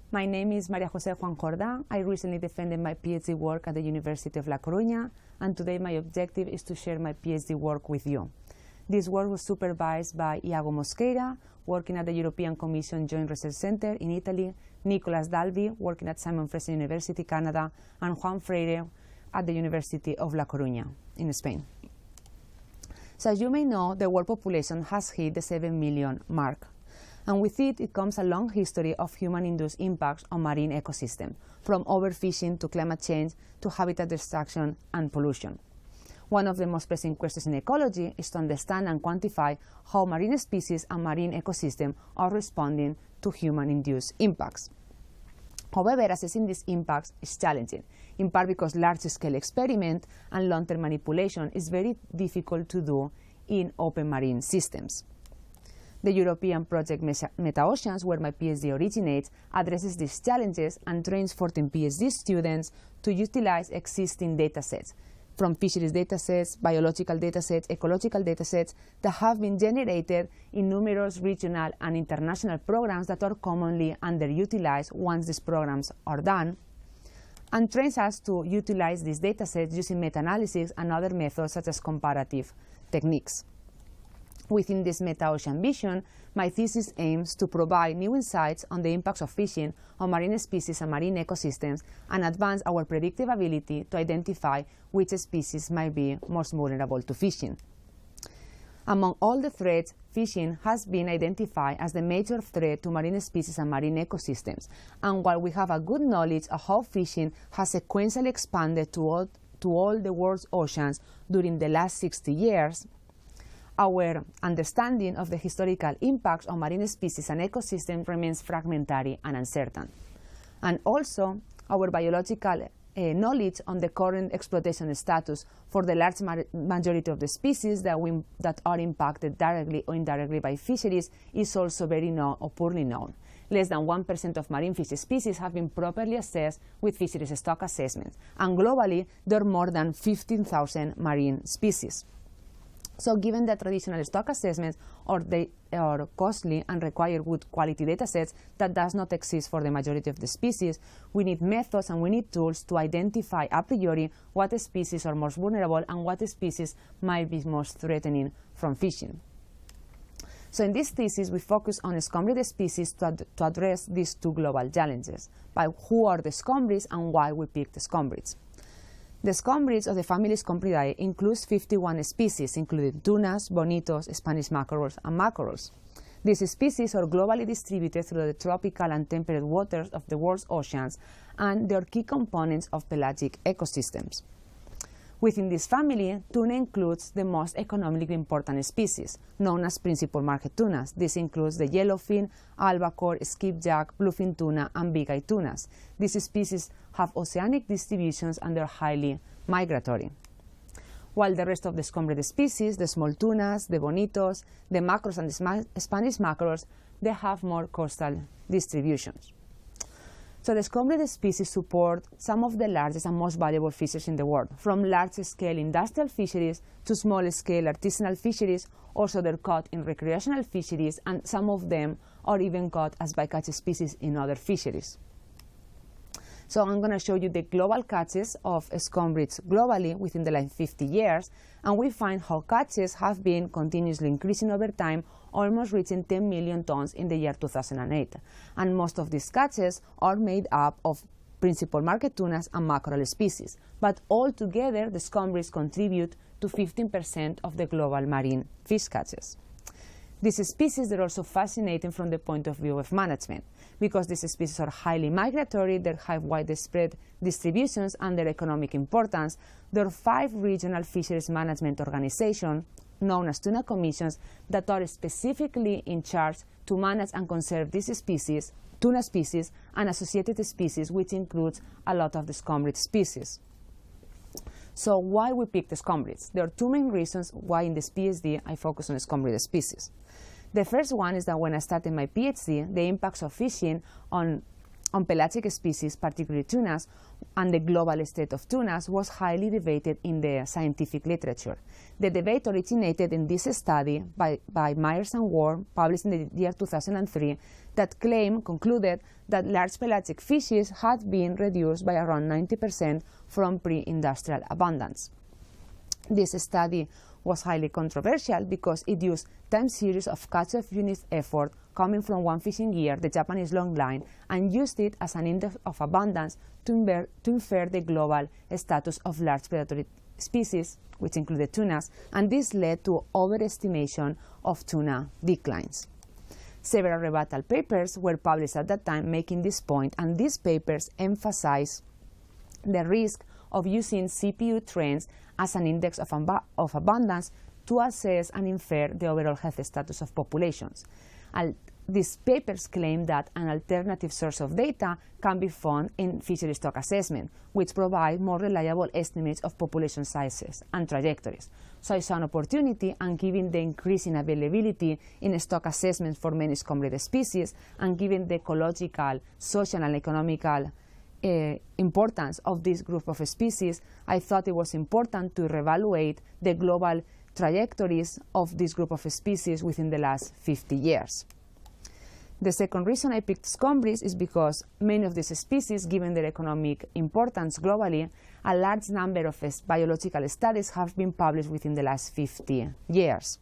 My name is María José Juan Jordán. I recently defended my PhD work at the University of La Coruña, and today my objective is to share my PhD work with you. This work was supervised by Iago Mosqueira, working at the European Commission Joint Research Center in Italy, Nicolas Dalby, working at Simon Fraser University, Canada, and Juan Freire at the University of La Coruña in Spain. So as you may know, the world population has hit the 7 million mark. And with it comes a long history of human-induced impacts on marine ecosystem, from overfishing to climate change to habitat destruction and pollution. One of the most pressing questions in ecology is to understand and quantify how marine species and marine ecosystem are responding to human-induced impacts. However, assessing these impacts is challenging, in part because large-scale experiment and long-term manipulation is very difficult to do in open marine systems. The European project MetaOceans, where my PhD originates, addresses these challenges and trains 14 PhD students to utilize existing datasets, from fisheries datasets, biological datasets, ecological datasets that have been generated in numerous regional and international programs that are commonly underutilized once these programs are done, and trains us to utilize these datasets using meta-analysis and other methods such as comparative techniques. Within this meta-ocean vision, my thesis aims to provide new insights on the impacts of fishing on marine species and marine ecosystems and advance our predictive ability to identify which species might be most vulnerable to fishing. Among all the threats, fishing has been identified as the major threat to marine species and marine ecosystems. And while we have a good knowledge of how fishing has sequentially expanded to all the world's oceans during the last 60 years, our understanding of the historical impacts on marine species and ecosystems remains fragmentary and uncertain. And also, our biological knowledge on the current exploitation status for the large majority of the species that are impacted directly or indirectly by fisheries is also very poorly known. Less than 1% of marine fish species have been properly assessed with fisheries stock assessments, and globally there are more than 15,000 marine species. So given that traditional stock assessments are costly and require good quality data sets that does not exist for the majority of the species, we need methods and we need tools to identify a priori what species are most vulnerable and what species might be most threatening from fishing. So in this thesis, we focus on scombrid species to address these two global challenges, by who are the scombrids and why we picked the scombrids. The scombrids of the family Scombridae includes 51 species, including tunas, bonitos, Spanish mackerels, and mackerels. These species are globally distributed through the tropical and temperate waters of the world's oceans, and they are key components of pelagic ecosystems. Within this family, tuna includes the most economically important species, known as principal market tunas. This includes the yellowfin, albacore, skipjack, bluefin tuna, and big-eye tunas. These species have oceanic distributions and they're highly migratory. While the rest of the scombrid species, the small tunas, the bonitos, the mackerels, and the Spanish mackerels, they have more coastal distributions. So the scombrid species support some of the largest and most valuable fisheries in the world, from large-scale industrial fisheries to small-scale artisanal fisheries. Also, they're caught in recreational fisheries, and some of them are even caught as bycatch species in other fisheries. So I'm going to show you the global catches of scombrids globally within the last 50 years, and we find how catches have been continuously increasing over time, almost reaching 10 million tons in the year 2008. And most of these catches are made up of principal market tunas and mackerel species. But altogether, the scombrids contribute to 15% of the global marine fish catches. These species are also fascinating from the point of view of management, because these species are highly migratory, they have widespread distributions and their economic importance. There are 5 regional fisheries management organizations, known as tuna commissions, that are specifically in charge to manage and conserve these species, tuna species, and associated species, which includes a lot of the scombrid species. So why we picked the scombrids? There are 2 main reasons why in this PhD I focus on scombrid species. The first one is that when I started my PhD, the impacts of fishing on pelagic species, particularly tunas, and the global state of tunas was highly debated in the scientific literature. The debate originated in this study by Myers and Ward, published in the year 2003, that concluded that large pelagic fishes had been reduced by around 90% from pre-industrial abundance. This study was highly controversial because it used time series of catch-off unit effort coming from one fishing year, the Japanese longline, and used it as an index of abundance to infer the global status of large predatory species, which included tunas, and this led to overestimation of tuna declines. Several rebuttal papers were published at that time making this point, and these papers emphasize the risk of using CPU trends as an index of abundance to assess and infer the overall health status of populations. These papers claim that an alternative source of data can be found in fishery stock assessment, which provide more reliable estimates of population sizes and trajectories. So I saw an opportunity, and given the increasing availability in stock assessments for many scombrid species, and given the ecological, social, and economical importance of this group of species, I thought it was important to reevaluate the global trajectories of this group of species within the last 50 years. The second reason I picked scombrid is because many of these species, given their economic importance globally, a large number of biological studies have been published within the last 50 years.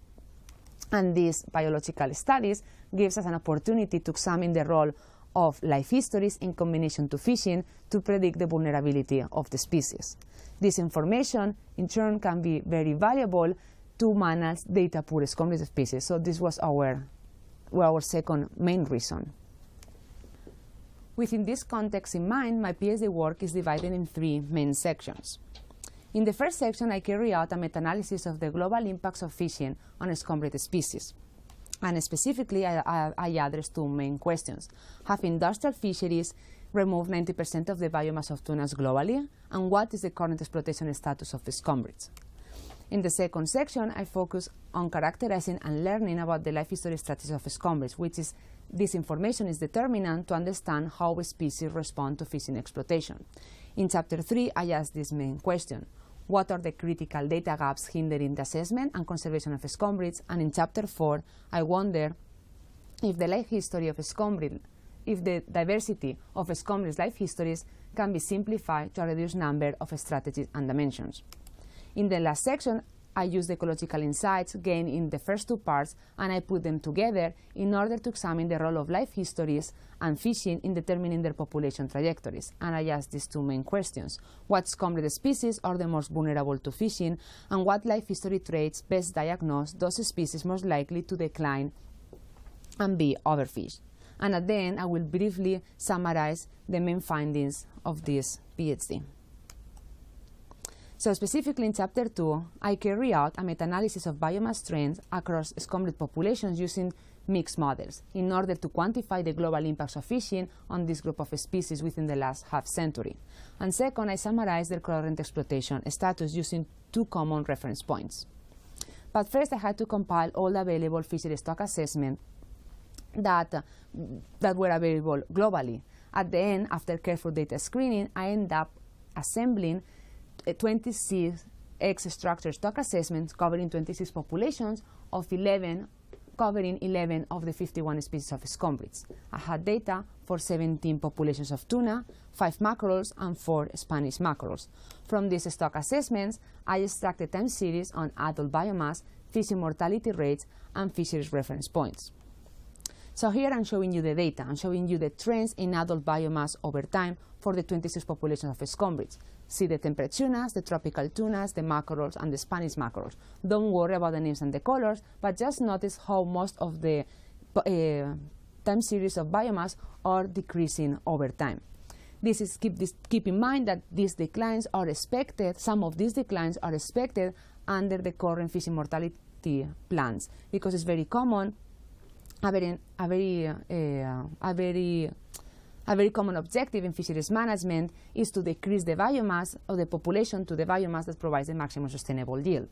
And these biological studies gives us an opportunity to examine the role of life histories in combination to fishing to predict the vulnerability of the species. This information, in turn, can be very valuable to manage data-poor scombrid species. So this was our second main reason. Within this context in mind, my PhD work is divided in three main sections. In the first section, I carry out a meta-analysis of the global impacts of fishing on scombrid species. And specifically, I address two main questions. Have industrial fisheries removed 90% of the biomass of tunas globally? And what is the current exploitation status of the scombrids? In the second section, I focus on characterizing and learning about the life history strategies of scombrids, which is this information is determinant to understand how a species respond to fishing exploitation. In Chapter 3, I ask this main question. What are the critical data gaps hindering the assessment and conservation of scombrids? And in Chapter 4, I wonder if the life history of scombrid, if the diversity of scombrid's life histories can be simplified to a reduced number of strategies and dimensions. In the last section, I use the ecological insights gained in the first two parts, and I put them together in order to examine the role of life histories and fishing in determining their population trajectories. And I ask these two main questions. What scombrid species are the most vulnerable to fishing, and what life history traits best diagnose those species most likely to decline and be overfished? And at the end, I will briefly summarize the main findings of this PhD. So specifically in Chapter 2, I carry out a meta-analysis of biomass trends across scombrid populations using mixed models in order to quantify the global impacts of fishing on this group of species within the last half-century. And second, I summarize their current exploitation status using two common reference points. But first, I had to compile all the available fishery stock assessments that were available globally. At the end, after careful data screening, I end up assembling 26 X-structure stock assessments covering 26 populations of 11, covering 11 of the 51 species of scombrids. I had data for 17 populations of tuna, 5 mackerels, and 4 Spanish mackerels. From these stock assessments, I extracted time series on adult biomass, fishing mortality rates, and fisheries reference points. So here I'm showing you the data. I'm showing you the trends in adult biomass over time for the 26 populations of scombrids. See the temperate tunas, the tropical tunas, the mackerels, and the Spanish mackerels. Don't worry about the names and the colors, but just notice how most of the time series of biomass are decreasing over time. Keep in mind that these declines are expected, some of these declines are expected under the current fishing mortality plans, because it's very common. A very common objective in fisheries management is to decrease the biomass of the population to the biomass that provides the maximum sustainable yield.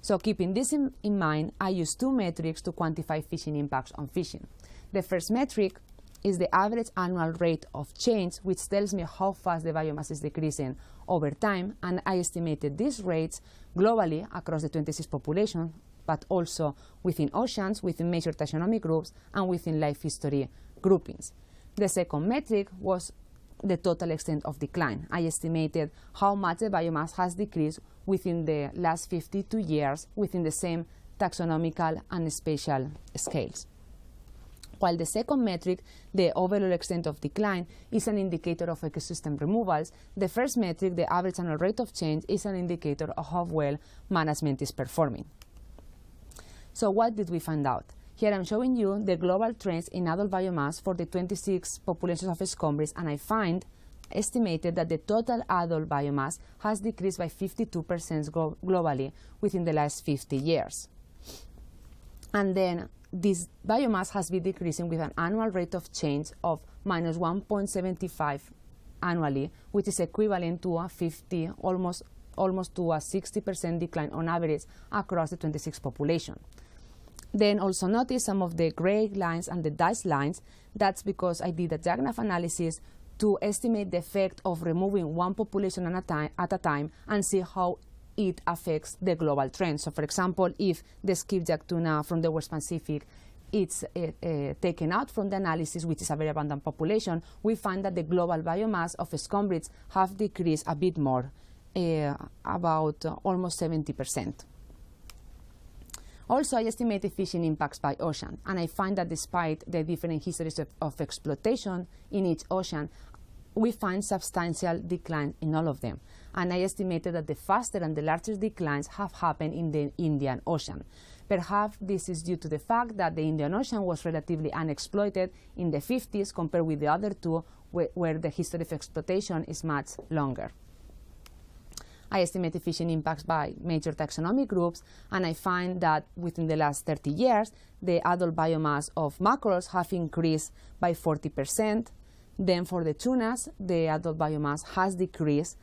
So keeping this in mind, I use two metrics to quantify fishing impacts on fishing. The first metric is the average annual rate of change, which tells me how fast the biomass is decreasing over time, and I estimated these rates globally across the 26 populations, but also within oceans, within major taxonomic groups, and within life history groupings. The second metric was the total extent of decline. I estimated how much the biomass has decreased within the last 52 years within the same taxonomical and spatial scales. While the second metric, the overall extent of decline, is an indicator of ecosystem removals, the first metric, the average annual rate of change, is an indicator of how well management is performing. So what did we find out? Here I'm showing you the global trends in adult biomass for the 26 populations of scombrid, and I find estimated that the total adult biomass has decreased by 52% globally within the last 50 years. And then this biomass has been decreasing with an annual rate of change of minus 1.75 annually, which is equivalent to a 50, almost to a 60% decline on average across the 26 population. Then also notice some of the gray lines and the dashed lines. That's because I did a diagraph analysis to estimate the effect of removing one population at a time and see how it affects the global trend. So for example, if the skipjack tuna from the West Pacific it's taken out from the analysis, which is a very abundant population, we find that the global biomass of scombrids have decreased a bit more, about almost 70%. Also, I estimated fishing impacts by ocean, and I find that despite the different histories of exploitation in each ocean, we find substantial decline in all of them. And I estimated that the faster and the largest declines have happened in the Indian Ocean. Perhaps this is due to the fact that the Indian Ocean was relatively unexploited in the 50s compared with the other two, where the history of exploitation is much longer. I estimated fishing impacts by major taxonomic groups, and I find that within the last 30 years, the adult biomass of mackerels have increased by 40%. Then for the tunas, the adult biomass has decreased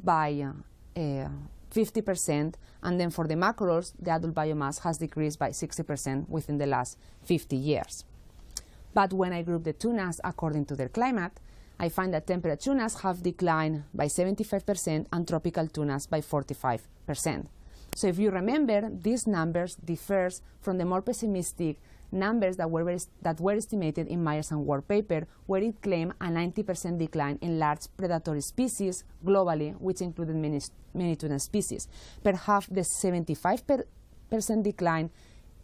by 50%, and then for the mackerels, the adult biomass has decreased by 60% within the last 50 years. But when I group the tunas according to their climate, I find that temperate tunas have declined by 75% and tropical tunas by 45%. So if you remember, these numbers differ from the more pessimistic numbers that were estimated in Myers and Ward paper, where it claimed a 90% decline in large predatory species globally, which included many tuna species. Perhaps the 75% decline,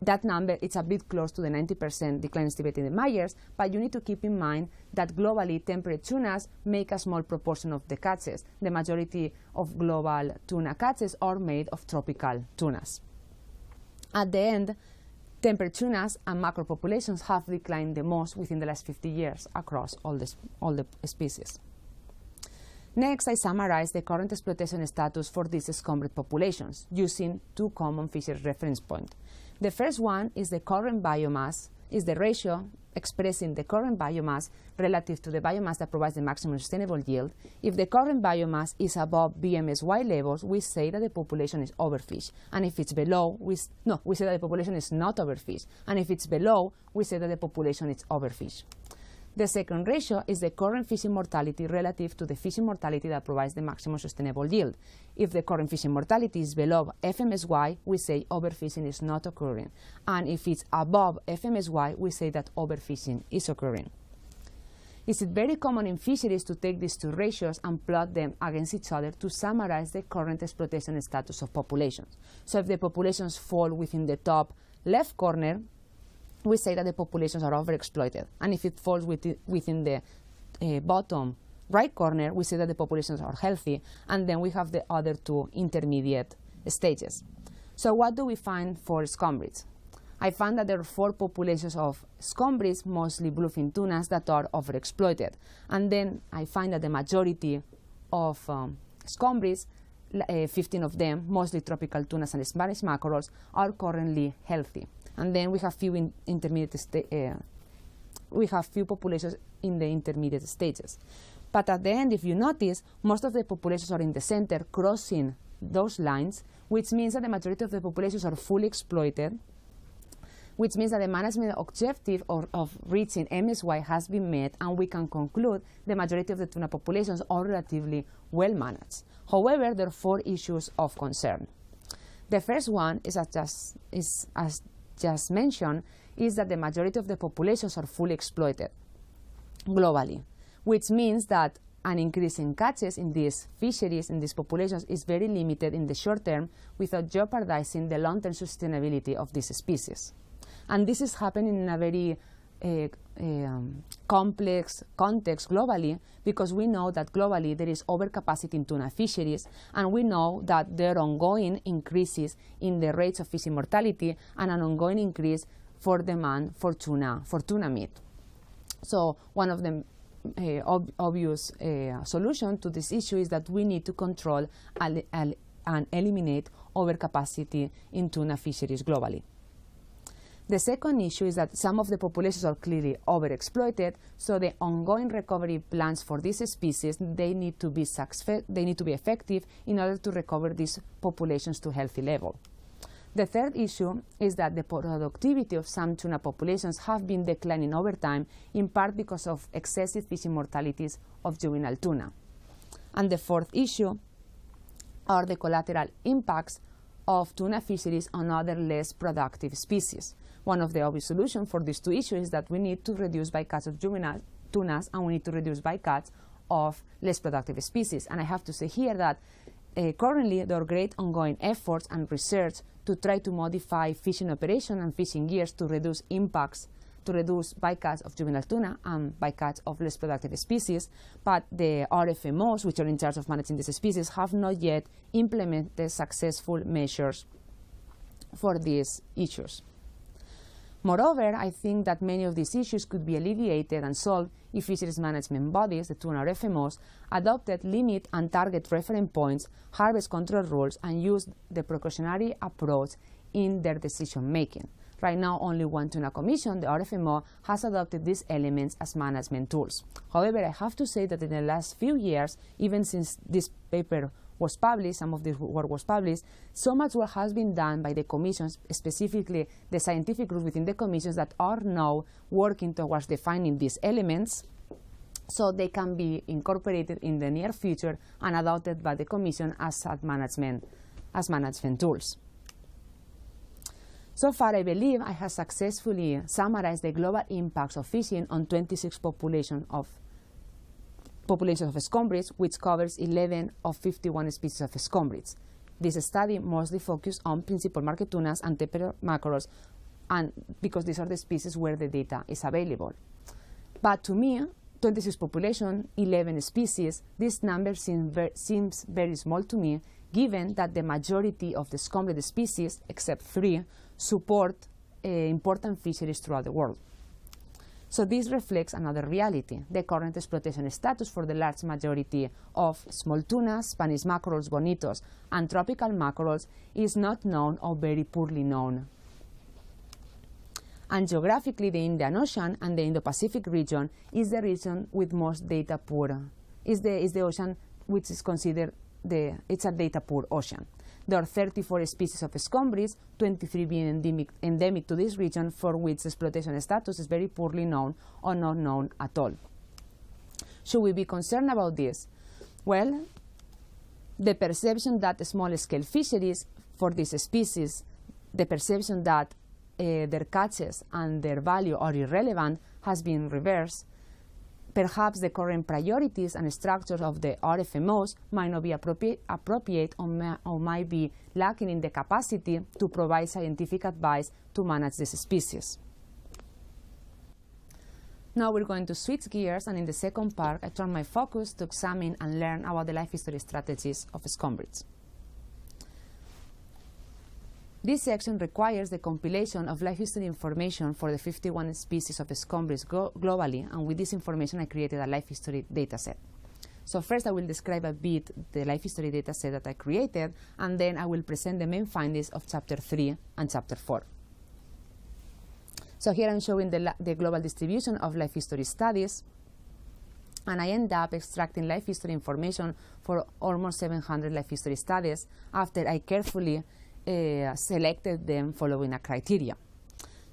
that number is a bit close to the 90% decline estimated in Myers, but you need to keep in mind that globally temperate tunas make a small proportion of the catches. The majority of global tuna catches are made of tropical tunas. At the end, temperate tunas and mackerel populations have declined the most within the last 50 years across all the species. Next, I summarize the current exploitation status for these scombrid populations using two common fisheries reference points. The first one is the current biomass, is the ratio expressing the current biomass relative to the biomass that provides the maximum sustainable yield. If the current biomass is above BMSY levels, we say that the population is overfished. And if it's below, we say that the population is not overfished. And if it's below, we say that the population is overfished. The second ratio is the current fishing mortality relative to the fishing mortality that provides the maximum sustainable yield. If the current fishing mortality is below FMSY, we say overfishing is not occurring. And if it's above FMSY, we say that overfishing is occurring. It's very common in fisheries to take these two ratios and plot them against each other to summarize the current exploitation status of populations. So if the populations fall within the top left corner, we say that the populations are overexploited. And if it falls within the bottom right corner, we say that the populations are healthy. And then we have the other two intermediate stages. So what do we find for scombrids? I found that there are 4 populations of scombrids, mostly bluefin tunas, that are overexploited. And then I find that the majority of scombrids, 15 of them, mostly tropical tunas and Spanish mackerels, are currently healthy. And then we have few populations in the intermediate stages. But at the end, if you notice, most of the populations are in the center, crossing those lines, which means that the majority of the populations are fully exploited. which means that the management objective of reaching MSY has been met, and we can conclude the majority of the tuna populations are relatively well managed. However, there are 4 issues of concern. The first one is, as just mentioned, is that the majority of the populations are fully exploited globally, which means that an increase in catches in these fisheries, in these populations, is very limited in the short term without jeopardizing the long-term sustainability of these species. And this is happening in a very complex context globally, because we know that globally there is overcapacity in tuna fisheries, and we know that there are ongoing increases in the rates of fish mortality and an ongoing increase for demand for tuna meat. So one of the obvious solution to this issue is that we need to control and eliminate overcapacity in tuna fisheries globally. The second issue is that some of the populations are clearly overexploited, so the ongoing recovery plans for these species, they need to be effective in order to recover these populations to healthy level. The third issue is that the productivity of some tuna populations have been declining over time, in part because of excessive fishing mortalities of juvenile tuna. And the fourth issue are the collateral impacts of tuna fisheries on other less productive species. One of the obvious solutions for these 2 issues is that we need to reduce bycatch of juvenile tunas, and we need to reduce bycatch of less productive species. And I have to say here that currently there are great ongoing efforts and research to try to modify fishing operation and fishing gears to reduce impacts, to reduce bycatch of juvenile tuna and bycatch of less productive species, but the RFMOs, which are in charge of managing these species, have not yet implemented successful measures for these issues. Moreover, I think that many of these issues could be alleviated and solved if fisheries management bodies, the tuna RFMOs, adopted limit and target reference points, harvest control rules, and used the precautionary approach in their decision making. Right now, only one tuna commission, the RFMO, has adopted these elements as management tools. However, I have to say that in the last few years, even since this paper was published, some of this work was published, so much work has been done by the commissions, specifically the scientific groups within the commissions, that are now working towards defining these elements so they can be incorporated in the near future and adopted by the commission as management tools. So far, I believe I have successfully summarized the global impacts of fishing on 26 populations of scombrids, which covers 11 of 51 species of scombrids. This study mostly focused on principal market tunas and temperate mackerels, and because these are the species where the data is available. But to me, 26 population, 11 species, this number seems very small to me, given that the majority of the scombrid species, except 3, support important fisheries throughout the world. So this reflects another reality. The current exploitation status for the large majority of small tunas, Spanish mackerels, bonitos, and tropical mackerels is not known or very poorly known. And geographically, the Indian Ocean and the Indo-Pacific region is the region with most data poor, is the ocean which is considered it's a data poor ocean. There are 34 species of scombrids, 23 being endemic to this region, for which exploitation status is very poorly known or not known at all. Should we be concerned about this? Well, the perception that small-scale fisheries for these species, the perception that their catches and their value are irrelevant, has been reversed. Perhaps the current priorities and structures of the RFMOs might not be appropriate or might be lacking in the capacity to provide scientific advice to manage these species. Now we're going to switch gears, and in the second part, I turn my focus to examine and learn about the life history strategies of scombrids. This section requires the compilation of life history information for the 51 species of scombrids globally, and with this information I created a life history dataset. So first I will describe a bit the life history dataset that I created, and then I will present the main findings of Chapter 3 and Chapter 4. So here I'm showing the global distribution of life history studies, and I end up extracting life history information for almost 700 life history studies after I carefully selected them following a criteria.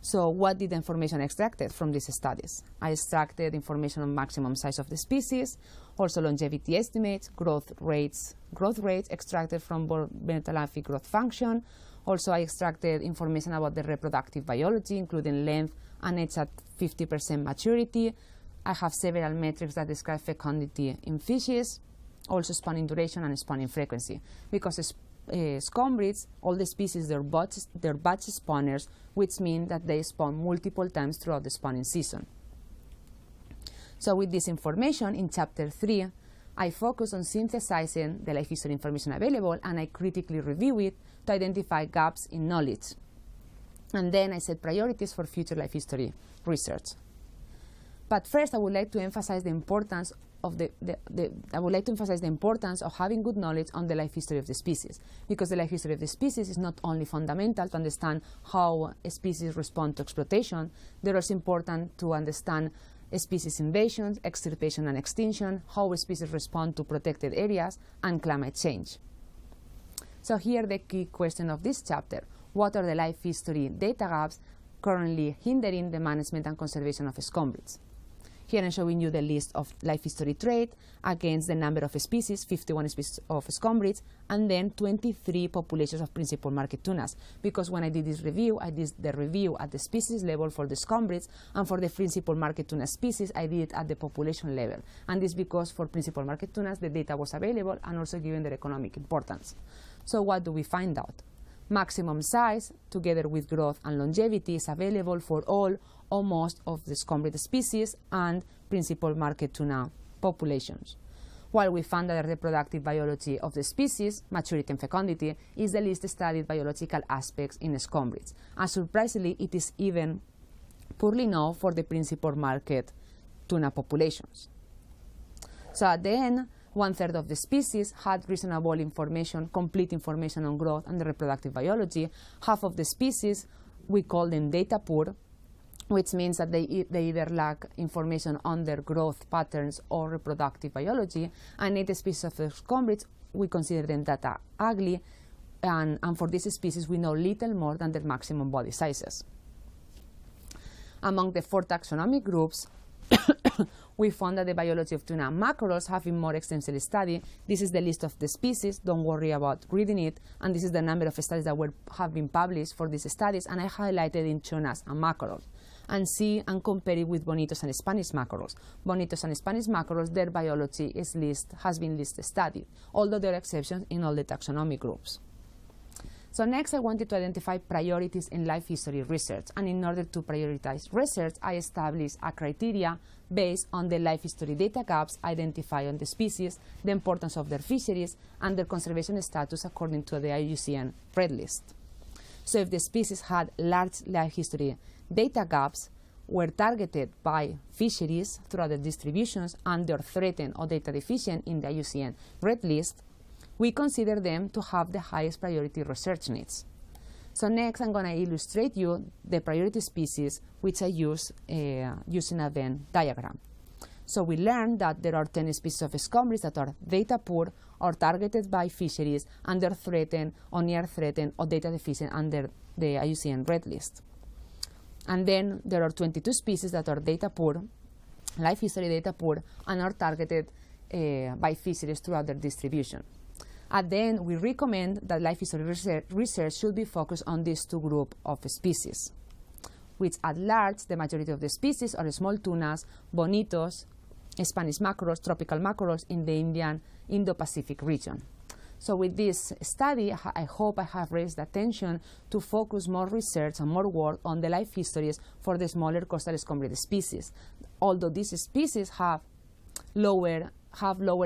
So what did the information extracted from these studies? I extracted information on maximum size of the species, also longevity estimates, growth rates extracted from benthalaphic growth function. Also, I extracted information about the reproductive biology, including length and age at 50% maturity. I have several metrics that describe fecundity in fishes, also spawning duration and spawning frequency. Because scombrids, all the species, they're batch spawners, which means that they spawn multiple times throughout the spawning season. So with this information, in Chapter 3, I focus on synthesizing the life history information available, and I critically review it to identify gaps in knowledge. And then I set priorities for future life history research. But first, I would like to emphasize the importance of having good knowledge on the life history of the species, because the life history of the species is not only fundamental to understand how a species respond to exploitation, they're also important to understand species invasions, extirpation and extinction, how species respond to protected areas, and climate change. So here the key question of this chapter: what are the life history data gaps currently hindering the management and conservation of scombrids? Here I'm showing you the list of life history traits against the number of species, 51 species of scombrids, and then 23 populations of principal market tunas. Because when I did this review, I did the review at the species level for the scombrids, and for the principal market tuna species, I did it at the population level. And this because for principal market tunas, the data was available and also given their economic importance. So what do we find out? Maximum size, together with growth and longevity, is available for all or most of the scombrid species and principal market tuna populations. While we found that the reproductive biology of the species, maturity and fecundity, is the least studied biological aspects in scombrids. And surprisingly, it is even poorly known for the principal market tuna populations. So at the end, 1/3 of the species had reasonable information, complete information on growth and the reproductive biology. Half of the species, we call them data poor, which means that they either lack information on their growth patterns or reproductive biology. And 8 species of the scombrids, we consider them data ugly, and for this species we know little more than their maximum body sizes. Among the 4 taxonomic groups, we found that the biology of tuna mackerels have been more extensively studied. This is the list of the species. Don't worry about reading it. And this is the number of studies that have been published for these studies. And I highlighted in tunas and mackerels. And see and compare it with bonitos and Spanish mackerels. Bonitos and Spanish mackerels, their biology has been least studied, although there are exceptions in all the taxonomic groups. So next, I wanted to identify priorities in life history research. And in order to prioritize research, I established a criteria based on the life history data gaps identified on the species, the importance of their fisheries, and their conservation status according to the IUCN Red List. So if the species had large life history data gaps, were targeted by fisheries throughout the distributions, and they are threatened or data deficient in the IUCN Red List, we consider them to have the highest priority research needs. So next, I'm going to illustrate you the priority species, which I use using a Venn diagram. So we learned that there are 10 species of scombrids that are data poor or targeted by fisheries, and they're threatened or near threatened or data deficient under the IUCN Red List. And then there are 22 species that are data poor, life history data poor, and are targeted by fisheries throughout their distribution. At the end, we recommend that life history research should be focused on these 2 groups of species, which at large, the majority of the species are small tunas, bonitos, Spanish mackerels, tropical mackerels in the Indo-Pacific region. So with this study, I hope I have raised attention to focus more research and more work on the life histories for the smaller coastal scombrid species. Although these species have lower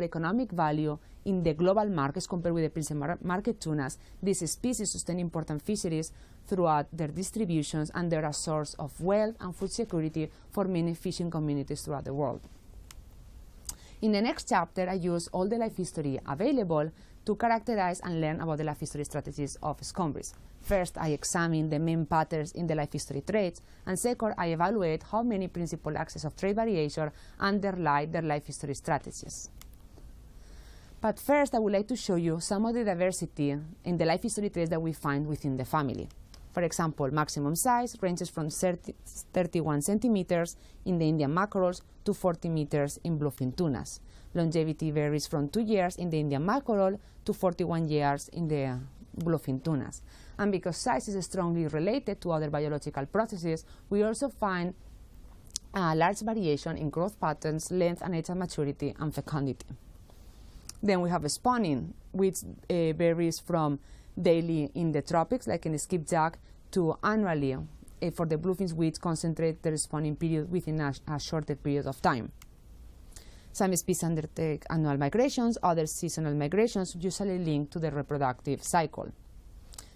economic value in the global markets compared with the principal market tunas, these species sustain important fisheries throughout their distributions, and they're a source of wealth and food security for many fishing communities throughout the world. In the next chapter, I use all the life history available to characterize and learn about the life history strategies of scombrids. First, I examine the main patterns in the life history traits, and second, I evaluate how many principal axes of trait variation underlie their life history strategies. But first, I would like to show you some of the diversity in the life history traits that we find within the family. For example, maximum size ranges from 31 centimeters in the Indian mackerels to 40 meters in bluefin tunas. Longevity varies from 2 years in the Indian mackerel to 41 years in the bluefin tunas. And because size is strongly related to other biological processes, we also find a large variation in growth patterns, length and age of maturity, and fecundity. Then we have spawning, which varies from daily in the tropics, like in skipjack, to annually for the bluefins, which concentrate their spawning period within a shorter period of time. Some species undertake annual migrations, other seasonal migrations, usually linked to the reproductive cycle.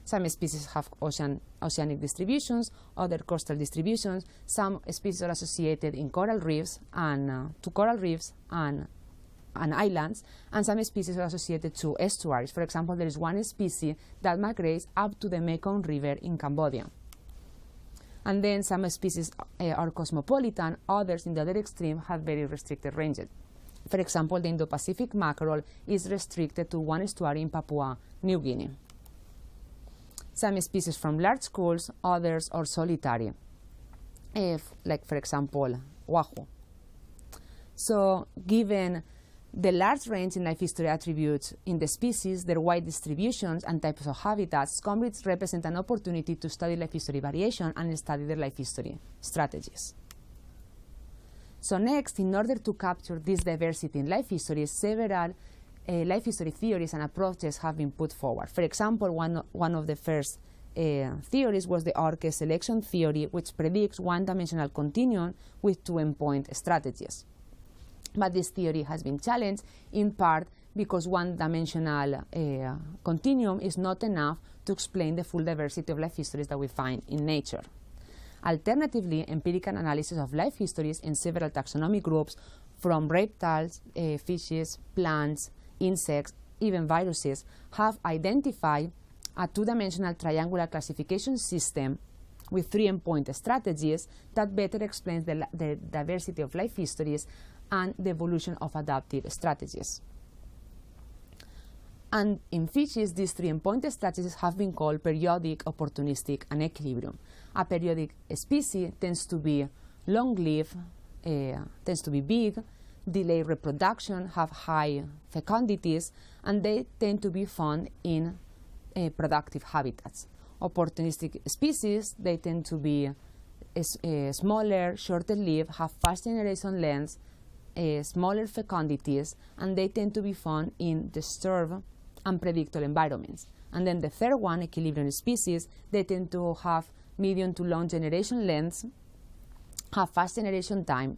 Some species have oceanic distributions, other coastal distributions. Some species are associated in coral reefs and to coral reefs and islands, and some species are associated to estuaries. For example, there is one species that migrates up to the Mekong River in Cambodia. And then some species are cosmopolitan, others in the other extreme have very restricted ranges. For example, the Indo-Pacific mackerel is restricted to one estuary in Papua New Guinea. Some species from large schools, others are solitary, like for example, wahoo. So given the large range in life history attributes in the species, their wide distributions and types of habitats, scombrids represent an opportunity to study life history variation and study their life history strategies. So next, in order to capture this diversity in life history, several life history theories and approaches have been put forward. For example, one of the first theories was the Arche selection theory, which predicts one-dimensional continuum with two endpoint strategies. But this theory has been challenged in part because one-dimensional continuum is not enough to explain the full diversity of life histories that we find in nature. Alternatively, empirical analysis of life histories in several taxonomic groups, from reptiles, fishes, plants, insects, even viruses, have identified a two-dimensional triangular classification system with three endpoint strategies that better explains the diversity of life histories and the evolution of adaptive strategies. And in fishes, these three endpoint strategies have been called periodic, opportunistic, and equilibrium. A periodic species tends to be long-lived, tends to be big, delay reproduction, have high fecundities, and they tend to be found in productive habitats. Opportunistic species, they tend to be smaller, shorter lived, have fast generation lengths, smaller fecundities, and they tend to be found in disturbed, unpredictable environments. And then the third one, equilibrium species, they tend to have medium to long generation lengths, have fast generation time,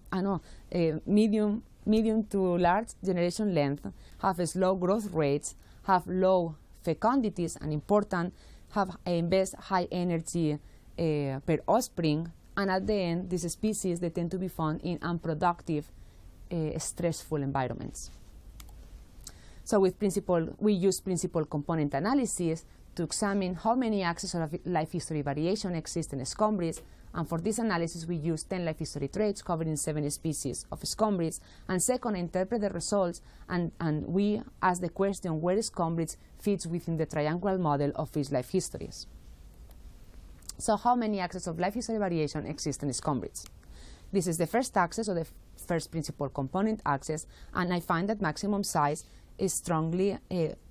medium to large generation length, have slow growth rates, have low fecundities, and important, have invest high energy per offspring, and at the end, these species, they tend to be found in unproductive, stressful environments. So we use principal component analysis to examine how many axes of life history variation exist in scombrids, and for this analysis we use 10 life history traits covering 7 species of scombrids, and second, interpret the results, and we ask the question where scombrids fits within the triangular model of fish life histories. So how many axes of life history variation exist in scombrids? This is the first axis, or the first principal component axis, and I find that maximum size is strongly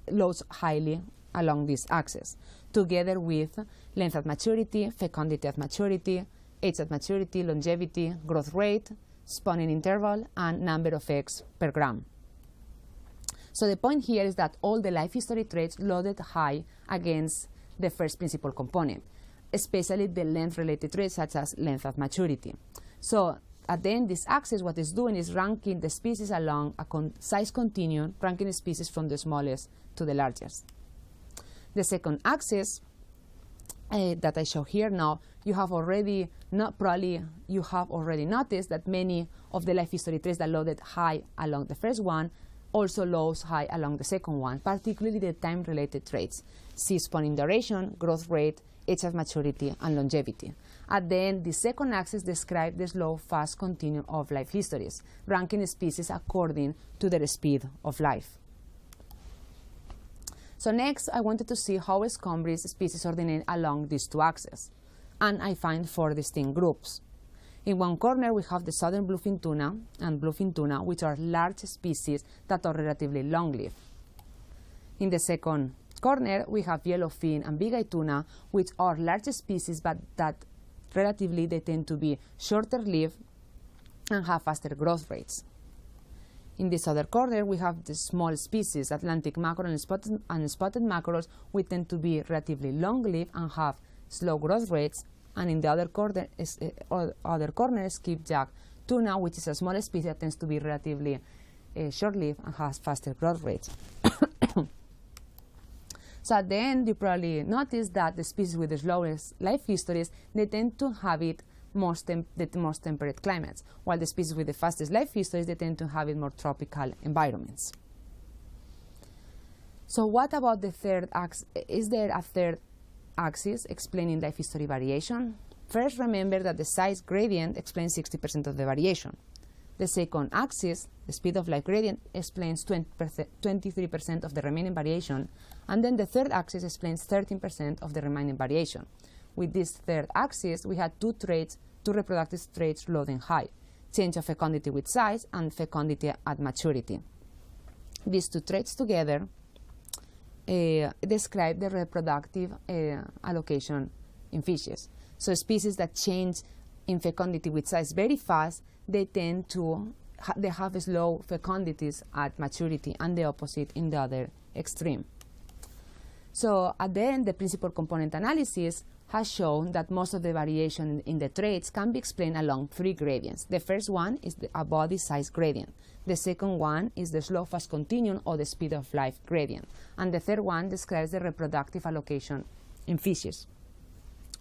loads highly along this axis, together with length at maturity, fecundity at maturity, age at maturity, longevity, growth rate, spawning interval, and number of eggs per gram. So the point here is that all the life history traits loaded high against the first principal component, especially the length-related traits such as length at maturity. So at the end, this axis, what it's doing is ranking the species along a size continuum, ranking species from the smallest to the largest. The second axis that I show here now, you have already noticed that many of the life history traits that loaded high along the first one also loads high along the second one, particularly the time-related traits, seed spawning duration, growth rate, age of maturity, and longevity. At the end, the second axis describes the slow-fast continuum of life histories, ranking species according to their speed of life. So next, I wanted to see how scombrid species ordinate along these two axes. And I find 4 distinct groups. In one corner, we have the southern bluefin tuna and bluefin tuna, which are large species that are relatively long-lived. In the second corner, we have yellowfin and big-eye tuna, which are large species, but that relatively they tend to be shorter-lived and have faster growth rates. In this other corner, we have the small species, Atlantic mackerel and spotted mackerels, which tend to be relatively long-lived and have slow growth rates. And in the other corner, skipjack tuna, which is a small species that tends to be relatively short-lived and has faster growth rates. So at the end, you probably notice that the species with the slowest life histories, they tend to inhabit the most temperate climates, while the species with the fastest life histories, they tend to inhabit more tropical environments. So what about the third axis? Is there a third axis explaining life history variation? First, remember that the size gradient explains 60% of the variation. The second axis, the speed of life gradient, explains 23% of the remaining variation. And then the third axis explains 13% of the remaining variation. With this third axis, we had two reproductive traits low and high: change of fecundity with size and fecundity at maturity. These two traits together describe the reproductive allocation in fishes. So species that change in fecundity with size very fast, they tend to have slow fecundities at maturity, and the opposite in the other extreme. So at the end, the principal component analysis has shown that most of the variation in the traits can be explained along 3 gradients. The first one is a body size gradient. The second one is the slow-fast continuum, or the speed of life gradient. And the third one describes the reproductive allocation in fishes.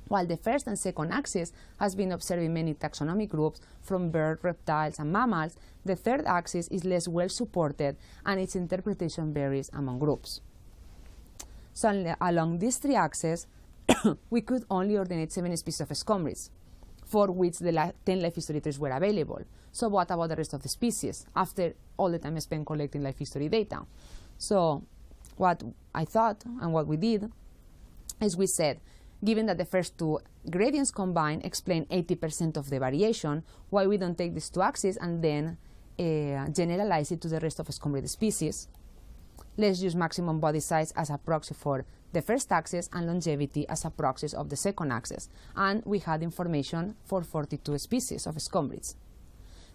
While the first and second axis has been observed in many taxonomic groups, from birds, reptiles, and mammals, the third axis is less well supported, and its interpretation varies among groups. So along these 3 axes, we could only ordinate 7 species of scombrid, for which the 10 life history trees were available. So what about the rest of the species, after all the time spent collecting life history data? So what I thought, and what we did, is we said, given that the first 2 gradients combined explain 80% of the variation, why we don't take these 2 axes and then generalize it to the rest of scombrid species? Let's use maximum body size as a proxy for the first axis and longevity as a proxy of the second axis. And we had information for 42 species of scombrids.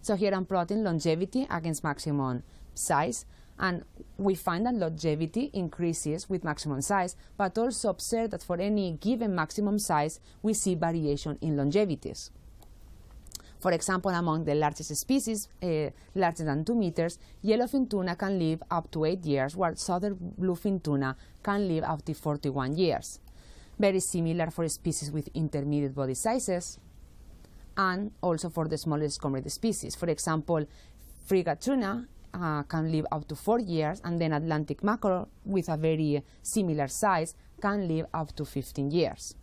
So here I'm plotting longevity against maximum size, and we find that longevity increases with maximum size, but also observe that for any given maximum size, we see variation in longevities. For example, among the largest species, larger than 2 meters, yellowfin tuna can live up to 8 years, while southern bluefin tuna can live up to 41 years. Very similar for species with intermediate body sizes, and also for the smallest scombrid species. For example, frigate tuna can live up to 4 years, and then Atlantic mackerel, with a very similar size, can live up to 15 years.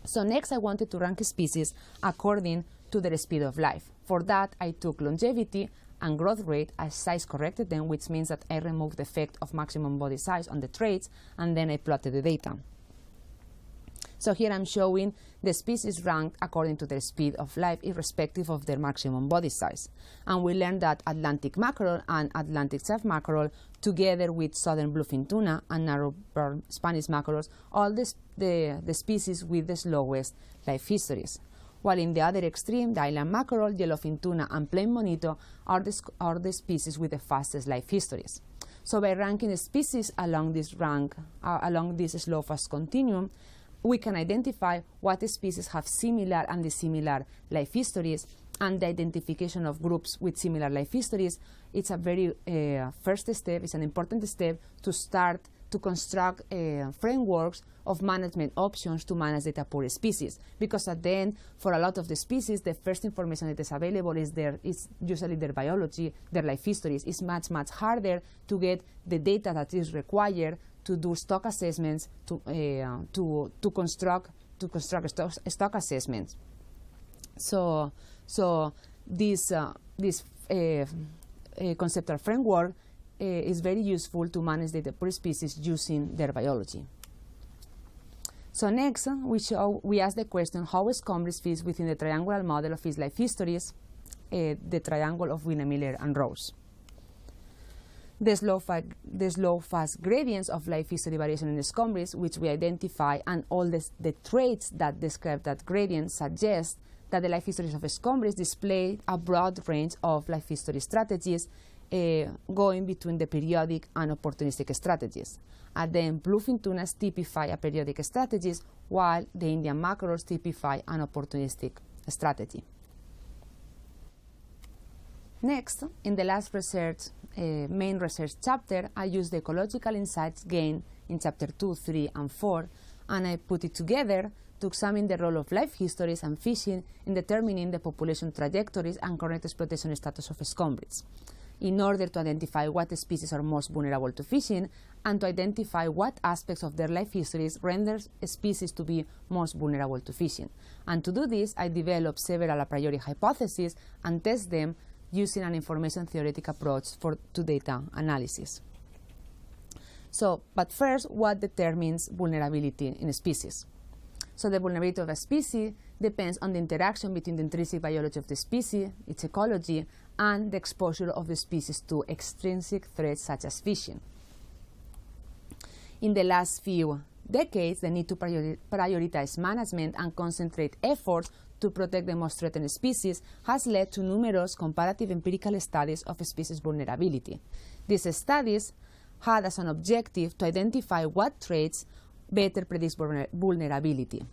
So next, I wanted to rank species according to their speed of life. For that, I took longevity and growth rate, I size corrected them, which means that I removed the effect of maximum body size on the traits, and then I plotted the data. So here I'm showing the species ranked according to their speed of life, irrespective of their maximum body size. And we learned that Atlantic mackerel and Atlantic surf mackerel, together with southern bluefin tuna and narrow-burn Spanish mackerels, all the species with the slowest life histories. While in the other extreme, the island mackerel, yellowfin tuna, and plain monito are the species with the fastest life histories. So by ranking species along this slow-fast continuum, we can identify what species have similar and dissimilar life histories, and the identification of groups with similar life histories. It's a very first step, it's an important step to start to construct frameworks of management options to manage data poor species. Because at the end, for a lot of the species, the first information that is available is usually their biology, their life histories. It's much, much harder to get the data that is required to do stock assessments, to construct stock assessments. So this conceptual framework is very useful to manage the poor species using their biology. So next, we ask the question how scombrid fits within the triangular model of fish life histories, the triangle of Wiener-Miller and Rose. The slow fast gradients of life history variation in the scombrid, which we identify, and all the traits that describe that gradient suggest that the life histories of scombrid display a broad range of life history strategies going between the periodic and opportunistic strategies. And then bluefin tunas typify a periodic strategies, while the Indian mackerels typify an opportunistic strategy. Next, in the last main research chapter, I used the ecological insights gained in chapter 2, 3, and 4, and I put it together to examine the role of life histories and fishing in determining the population trajectories and current exploitation status of scombrid, in order to identify what species are most vulnerable to fishing and to identify what aspects of their life histories render species to be most vulnerable to fishing. And to do this, I developed several a priori hypotheses and test them using an information theoretic approach to data analysis. But first, what determines vulnerability in a species? So the vulnerability of a species depends on the interaction between the intrinsic biology of the species, its ecology, and the exposure of the species to extrinsic threats such as fishing. In the last few decades, the need to prioritize management and concentrate efforts to protect the most threatened species has led to numerous comparative empirical studies of species vulnerability. These studies had as an objective to identify what traits better predict vulnerability.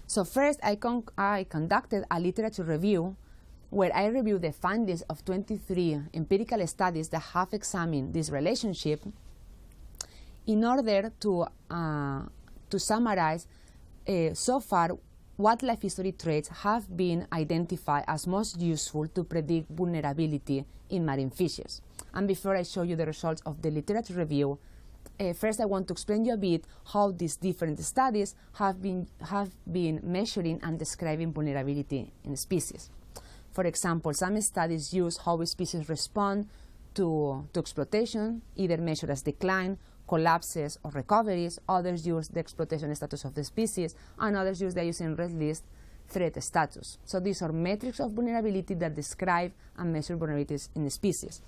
So first, I conducted a literature review where I reviewed the findings of 23 empirical studies that have examined this relationship in order to summarize so far what life history traits have been identified as most useful to predict vulnerability in marine fishes. And before I show you the results of the literature review, first I want to explain you a bit how these different studies have been measuring and describing vulnerability in species. For example, some studies use how species respond to exploitation, either measured as decline, collapses, or recoveries. Others use the exploitation status of the species, and others use the using red list threat status. So these are metrics of vulnerability that describe and measure vulnerabilities in species.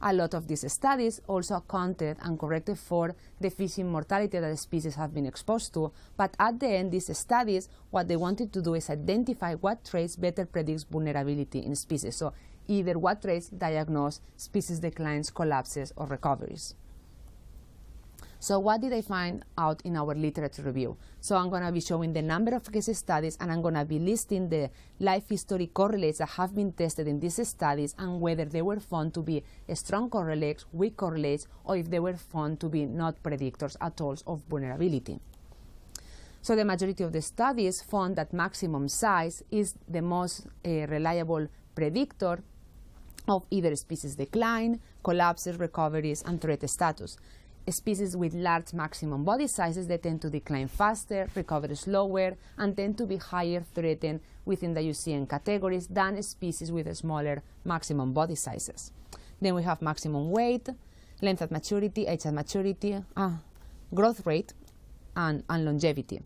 A lot of these studies also accounted and corrected for the fishing mortality that the species have been exposed to, but at the end, these studies, what they wanted to do is identify what traits better predicts vulnerability in species. So either what traits diagnose species declines, collapses, or recoveries. So what did I find out in our literature review? So I'm going to be showing the number of case studies, and I'm going to be listing the life history correlates that have been tested in these studies and whether they were found to be strong correlates, weak correlates, or if they were found to be not predictors at all of vulnerability. So the majority of the studies found that maximum size is the most reliable predictor of either species decline, collapses, recoveries, and threat status. Species with large maximum body sizes, they tend to decline faster, recover slower, and tend to be higher threatened within the IUCN categories than species with smaller maximum body sizes. Then we have maximum weight, length at maturity, age at maturity, growth rate, and longevity.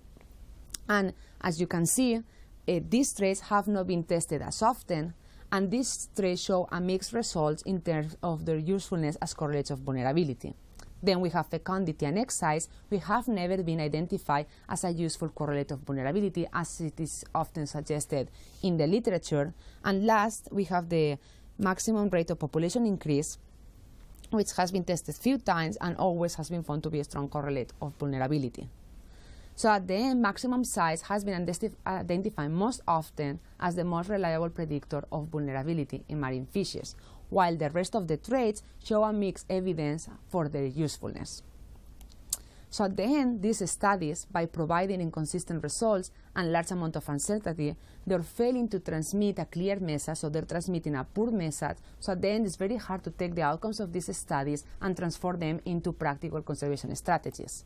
And as you can see, these traits have not been tested as often, and these traits show a mixed results in terms of their usefulness as correlates of vulnerability. Then we have fecundity and egg size, which have never been identified as a useful correlate of vulnerability, as it is often suggested in the literature. And last, we have the maximum rate of population increase, which has been tested few times and always has been found to be a strong correlate of vulnerability. So at the end, maximum size has been identified most often as the most reliable predictor of vulnerability in marine fishes, while the rest of the traits show a mixed evidence for their usefulness. So at the end, these studies, by providing inconsistent results and large amount of uncertainty, they're failing to transmit a clear message, so they're transmitting a poor message. So at the end, it's very hard to take the outcomes of these studies and transform them into practical conservation strategies.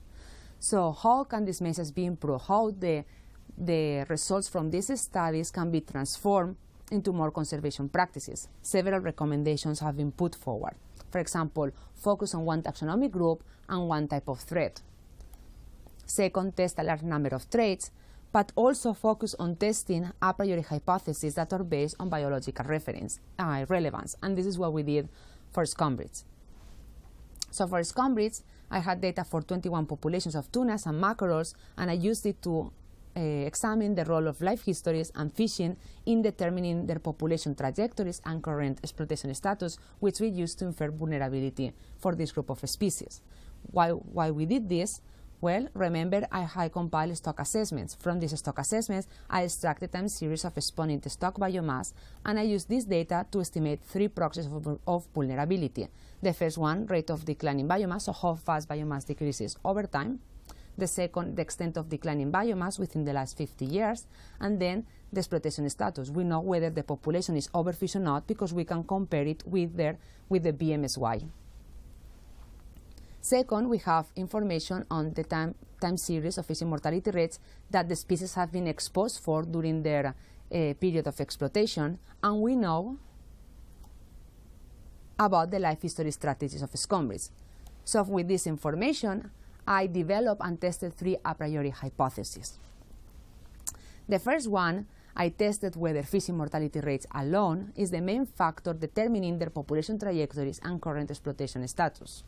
So how can this message be improved? How the results from these studies can be transformed into more conservation practices. Several recommendations have been put forward. For example, focus on one taxonomic group and one type of threat. Second, test a large number of traits, but also focus on testing a priori hypotheses that are based on biological relevance. And this is what we did for scombrid. So for scombrid, I had data for 21 populations of tunas and mackerels, and I used it to examine the role of life histories and fishing in determining their population trajectories and current exploitation status, which we used to infer vulnerability for this group of species. Why we did this? Well, remember I compiled stock assessments. From these stock assessments, I extracted a series of spawning stock biomass, and I used this data to estimate 3 proxies of vulnerability. The first one, rate of decline in biomass, so how fast biomass decreases over time. The second, the extent of decline in biomass within the last 50 years. And then the exploitation status. We know whether the population is overfished or not because we can compare it with the BMSY. Second, we have information on the time series of fishing mortality rates that the species have been exposed for during their period of exploitation, and we know about the life history strategies of scombrid. So with this information, I developed and tested 3 a priori hypotheses. The first one, I tested whether fishing mortality rates alone is the main factor determining their population trajectories and current exploitation status.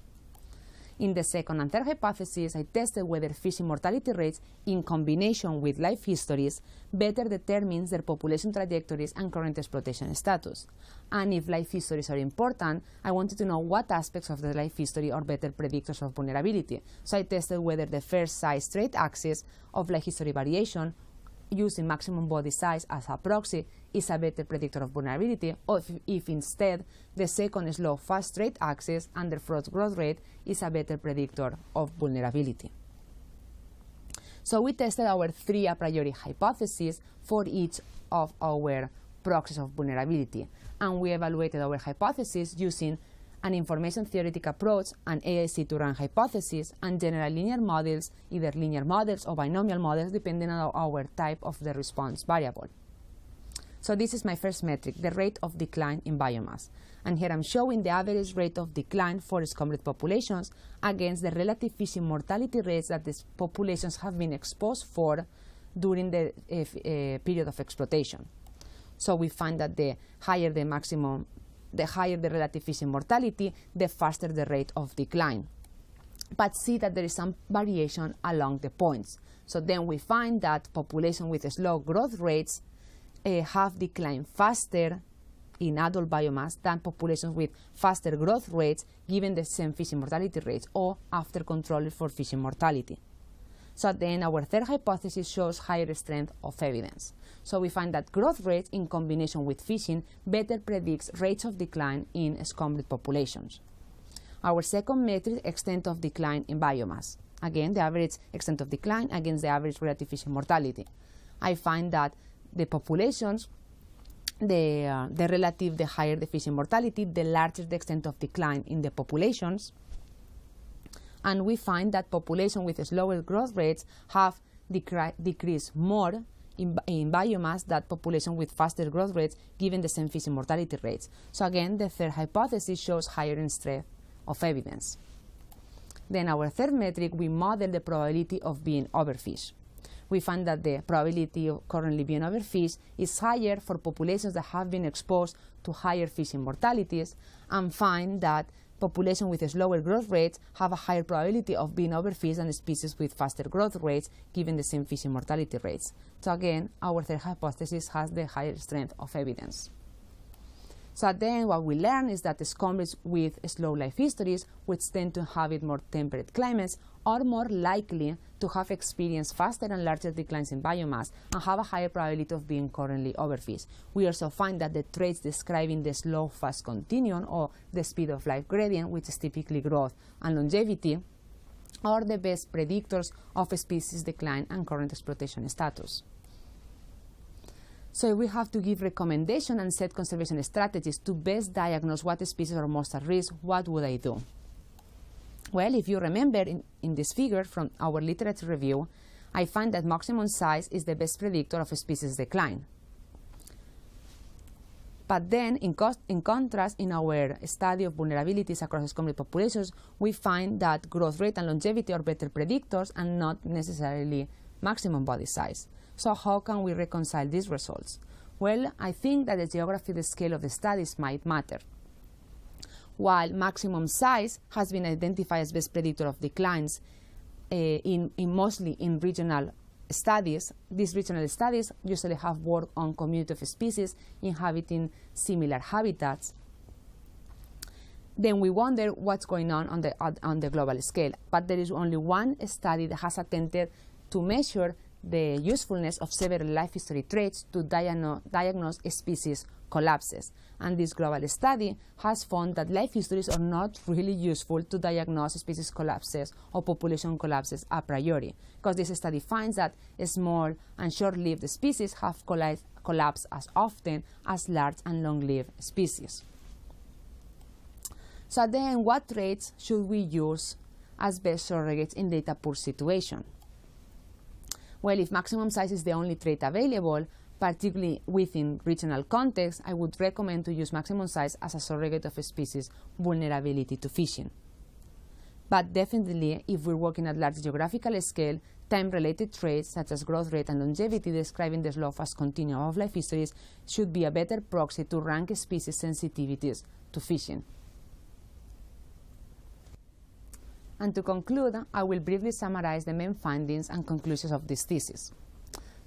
In the second and third hypotheses, I tested whether fishing mortality rates in combination with life histories better determines their population trajectories and current exploitation status. And if life histories are important, I wanted to know what aspects of the life history are better predictors of vulnerability. So I tested whether the first size trait axis of life history variation using maximum body size as a proxy is a better predictor of vulnerability, or if instead the second slow fast trait axis and the first growth rate is a better predictor of vulnerability. So we tested our 3 a priori hypotheses for each of our proxies of vulnerability, and we evaluated our hypotheses using an information theoretic approach, an AIC to run hypothesis, and general linear models, either linear models or binomial models, depending on our type of the response variable. So this is my first metric, the rate of decline in biomass. And here I'm showing the average rate of decline for scombrid populations against the relative fishing mortality rates that these populations have been exposed for during the period of exploitation. So we find that the higher the relative fishing mortality, the faster the rate of decline. But see that there is some variation along the points. So then we find that populations with slow growth rates have declined faster in adult biomass than populations with faster growth rates given the same fishing mortality rates or after controlling for fishing mortality. So then our third hypothesis shows higher strength of evidence. So we find that growth rates in combination with fishing better predicts rates of decline in scombrid populations. Our second metric, extent of decline in biomass. Again, the average extent of decline against the average relative fishing mortality. I find that the populations, the higher the fishing mortality, the larger the extent of decline in the populations. And we find that populations with slower growth rates have decreased more in biomass than populations with faster growth rates given the same fishing mortality rates. So again, the third hypothesis shows higher strength of evidence. Then our third metric, we model the probability of being overfished. We find that the probability of currently being overfished is higher for populations that have been exposed to higher fishing mortalities, and find that populations with slower growth rates have a higher probability of being overfished than species with faster growth rates given the same fishing mortality rates. So again, our third hypothesis has the higher strength of evidence. So then what we learn is that the scombrids with slow life histories, which tend to inhabit more temperate climates, are more likely to have experienced faster and larger declines in biomass and have a higher probability of being currently overfished. We also find that the traits describing the slow-fast continuum, or the speed of life gradient, which is typically growth and longevity, are the best predictors of species decline and current exploitation status. So we have to give recommendations and set conservation strategies to best diagnose what species are most at risk. What would I do? Well, if you remember in this figure from our literature review, I find that maximum size is the best predictor of species decline. But then, in contrast, in our study of vulnerabilities across scombrid populations, we find that growth rate and longevity are better predictors and not necessarily maximum body size. So how can we reconcile these results? Well, I think that the geography, the scale of the studies might matter. While maximum size has been identified as best predictor of declines mostly in regional studies, these regional studies usually have worked on community of species inhabiting similar habitats. Then we wonder what's going on the global scale. But there is only one study that has attempted to measure the usefulness of several life history traits to diagnose species collapses. And this global study has found that life histories are not really useful to diagnose species collapses or population collapses a priori, because this study finds that small and short-lived species have collapsed as often as large and long-lived species. So then, what traits should we use as best surrogates in data poor situation? Well, if maximum size is the only trait available, particularly within regional context, I would recommend to use maximum size as a surrogate of a species' vulnerability to fishing. But definitely, if we're working at large geographical scale, time-related traits such as growth rate and longevity describing the slow-fast continuum of life histories should be a better proxy to rank species sensitivities to fishing. And to conclude, I will briefly summarize the main findings and conclusions of this thesis.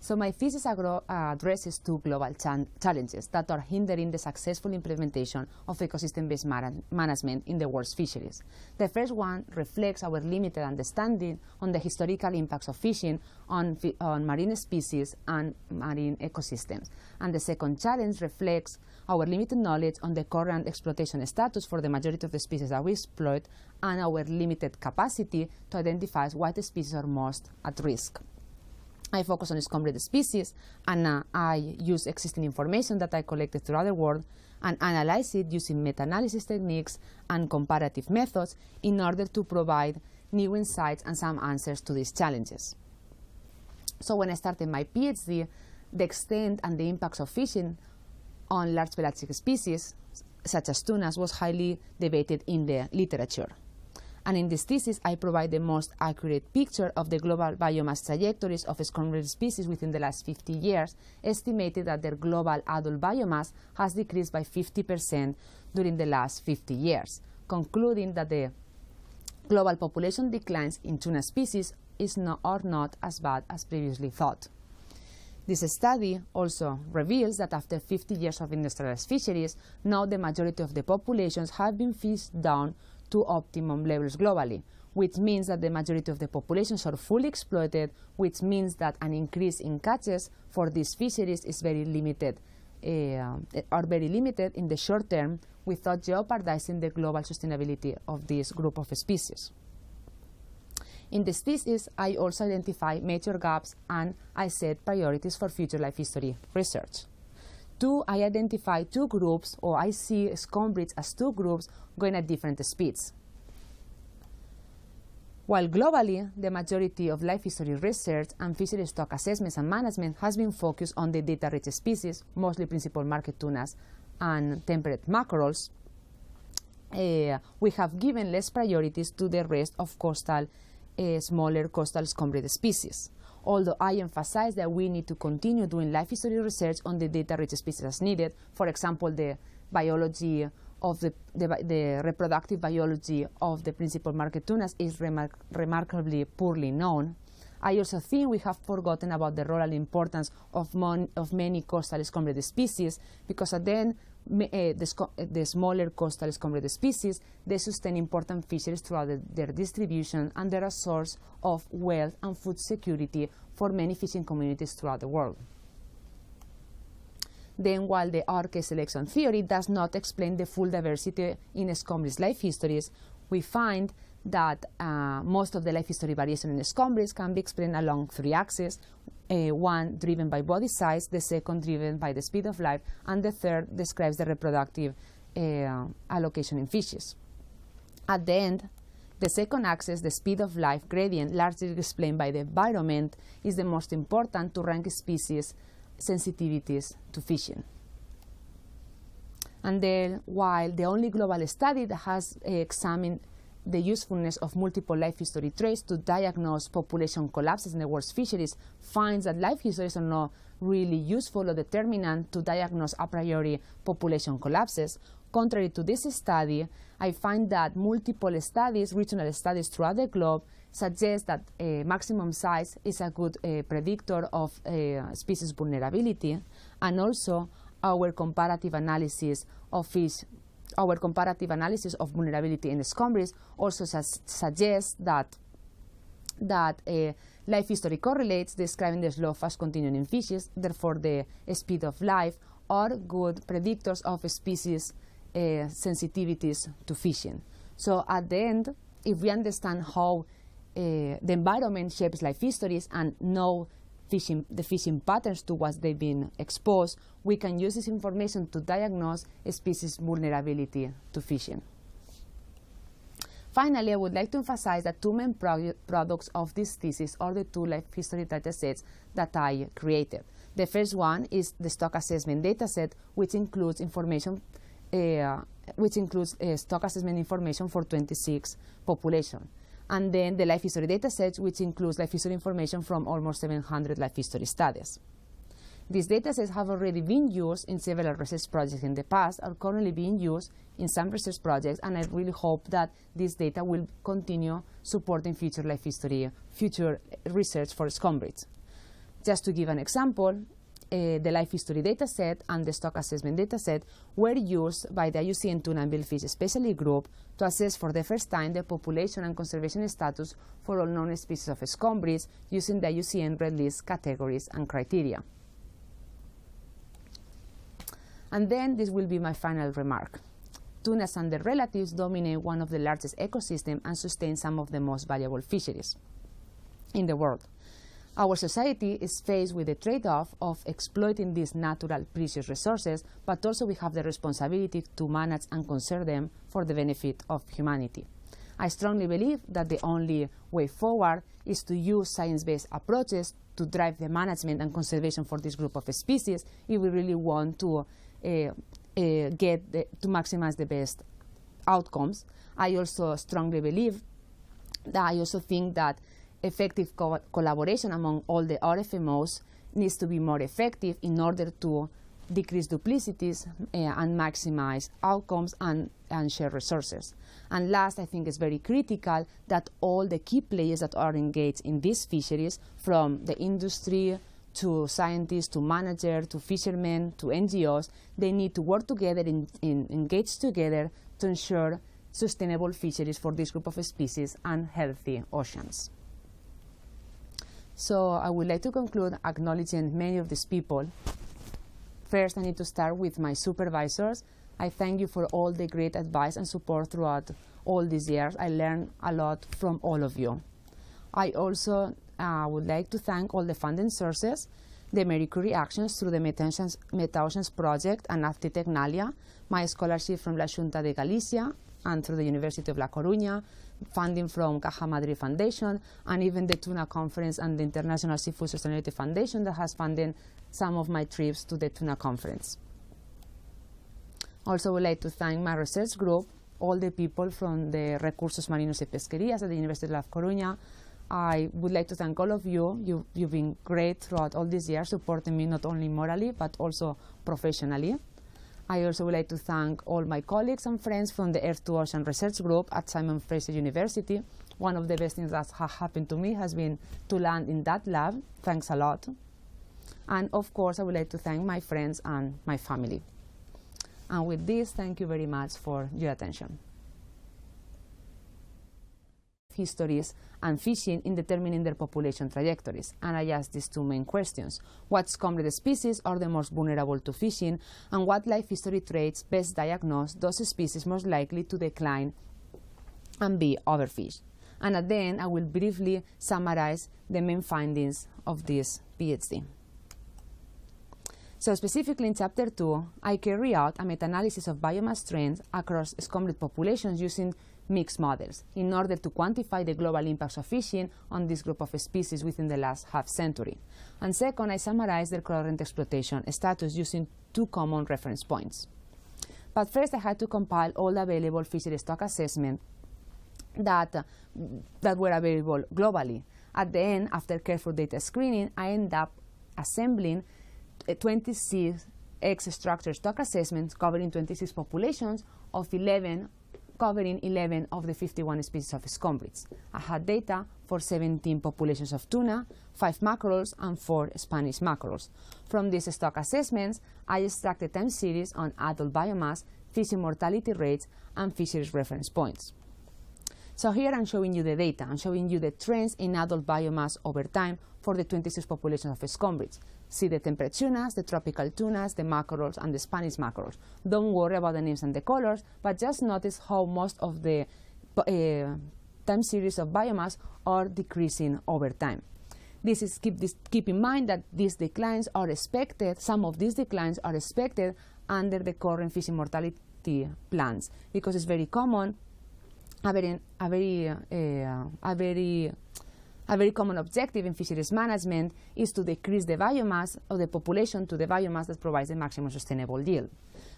So my thesis addresses two global challenges that are hindering the successful implementation of ecosystem-based management in the world's fisheries. The first one reflects our limited understanding on the historical impacts of fishing on marine species and marine ecosystems. And the second challenge reflects our limited knowledge on the current exploitation status for the majority of the species that we exploit and our limited capacity to identify what species are most at risk. I focus on scombrid species, and I use existing information that I collected throughout the world and analyze it using meta-analysis techniques and comparative methods in order to provide new insights and some answers to these challenges. So when I started my PhD, the extent and the impacts of fishing on large pelagic species, such as tunas, was highly debated in the literature. And in this thesis, I provide the most accurate picture of the global biomass trajectories of scombrid species within the last 50 years, estimated that their global adult biomass has decreased by 50% during the last 50 years, concluding that the global population declines in tuna species are not as bad as previously thought. This study also reveals that after 50 years of industrialized fisheries, now the majority of the populations have been fished down to optimum levels globally, which means that the majority of the populations are fully exploited, which means that an increase in catches for these fisheries is very limited, in the short term, without jeopardizing the global sustainability of this group of species. In this thesis, I also identify major gaps and I set priorities for future life history research. I identify two groups, or I see scombrids as two groups going at different speeds. While globally, the majority of life history research and fishery stock assessments and management has been focused on the data-rich species, mostly principal market tunas and temperate mackerels, we have given less priorities to the rest of smaller coastal scombrid species. Although I emphasize that we need to continue doing life history research on the data-rich species as needed. For example, the biology of the reproductive biology of the principal market tunas is remarkably poorly known. I also think we have forgotten about the role and importance of many coastal scombrid species, because then the smaller coastal scombrid species, they sustain important fisheries throughout their distribution, and they're a source of wealth and food security for many fishing communities throughout the world. Then, while the RK selection theory does not explain the full diversity in scombrid's life histories, we find that most of the life history variation in scombrid's can be explained along three axes, one driven by body size, the second driven by the speed of life, and the third describes the reproductive allocation in fishes. At the end, the second axis, the speed of life gradient, largely explained by the environment, is the most important to rank species sensitivities to fishing. And then, while the only global study that has examined the usefulness of multiple life history traits to diagnose population collapses in the world's fisheries finds that life histories are not really useful or determinant to diagnose a priori population collapses. Contrary to this study, I find that multiple studies, regional studies throughout the globe, suggest that maximum size is a good predictor of species vulnerability, and also our comparative analysis of vulnerability in scombrid also suggests that life history correlates, describing the slow fast continuum in fishes. Therefore, the speed of life are good predictors of species sensitivities to fishing. So at the end, if we understand how the environment shapes life histories and know the fishing patterns to what they've been exposed, we can use this information to diagnose a species vulnerability to fishing. Finally, I would like to emphasize that two main products of this thesis are the two life history datasets that I created. The first one is the stock assessment dataset, which includes information, stock assessment information for 26 populations. And then the life history dataset, which includes life history information from almost 700 life history studies. These datasets have already been used in several research projects in the past, are currently being used in some research projects, and I really hope that this data will continue supporting future life history, future research for scombrid. Just to give an example, the life history dataset and the stock assessment dataset were used by the IUCN Tuna and Billfish Specialty Group to assess for the first time the population and conservation status for all known species of scombrid using the IUCN Red List categories and criteria. And then this will be my final remark. Tunas and their relatives dominate one of the largest ecosystems and sustain some of the most valuable fisheries in the world. Our society is faced with the trade-off of exploiting these natural precious resources, but also we have the responsibility to manage and conserve them for the benefit of humanity. I strongly believe that the only way forward is to use science-based approaches to drive the management and conservation for this group of species if we really want to maximize the best outcomes. I also strongly believe that I also think that effective collaboration among all the RFMOs needs to be more effective in order to decrease duplicities and maximize outcomes and share resources. And last, I think it's very critical that all the key players that are engaged in these fisheries, from the industry to scientists, to managers, to fishermen, to NGOs, they need to work together, engage together to ensure sustainable fisheries for this group of species and healthy oceans. So I would like to conclude acknowledging many of these people. First, I need to start with my supervisors. I thank you for all the great advice and support throughout all these years. I learned a lot from all of you. I also would like to thank all the funding sources, the Mercury Actions through the Meta-Oceans Project and Actitec Nalia, my scholarship from La Junta de Galicia and through the University of La Coruña, funding from Caja Madrid Foundation, and even the Tuna Conference and the International Seafood Sustainability Foundation that has funded some of my trips to the Tuna Conference. Also, I would like to thank my research group, all the people from the Recursos Marinos y Pesquerías at the University of La Coruña. I would like to thank all of you. You've been great throughout all these years, supporting me not only morally, but also professionally. I also would like to thank all my colleagues and friends from the Earth to Ocean Research Group at Simon Fraser University. One of the best things that has happened to me has been to land in that lab. Thanks a lot. And of course, I would like to thank my friends and my family. And with this, thank you very much for your attention. Histories and fishing in determining their population trajectories, and I asked these two main questions. What scombrid species are the most vulnerable to fishing, and what life history traits best diagnose those species most likely to decline and be overfished? And at the end, I will briefly summarize the main findings of this PhD. So specifically in Chapter 2, I carry out a meta-analysis of biomass trends across scombrid populations using mixed models in order to quantify the global impacts of fishing on this group of species within the last half-century. And second, I summarize their current exploitation status using two common reference points. But first I had to compile all the available fishery stock assessments that were available globally. At the end, after careful data screening, I ended up assembling 26 X-structure stock assessments covering 26 populations of 11, covering 11 of the 51 species of scombrids. I had data for 17 populations of tuna, 5 mackerels, and 4 Spanish mackerels. From these stock assessments, I extracted time series on adult biomass, fishing mortality rates, and fisheries reference points. So here I'm showing you the data. I'm showing you the trends in adult biomass over time for the 26 populations of scombrids. See the temperate tunas, the tropical tunas, the mackerels, and the Spanish mackerels. Don't worry about the names and the colors, but just notice how most of the time series of biomass are decreasing over time. Keep in mind that these declines are expected, some of these declines are expected under the current fishing mortality plans, because it's very common. A very common objective in fisheries management is to decrease the biomass of the population to the biomass that provides the maximum sustainable yield.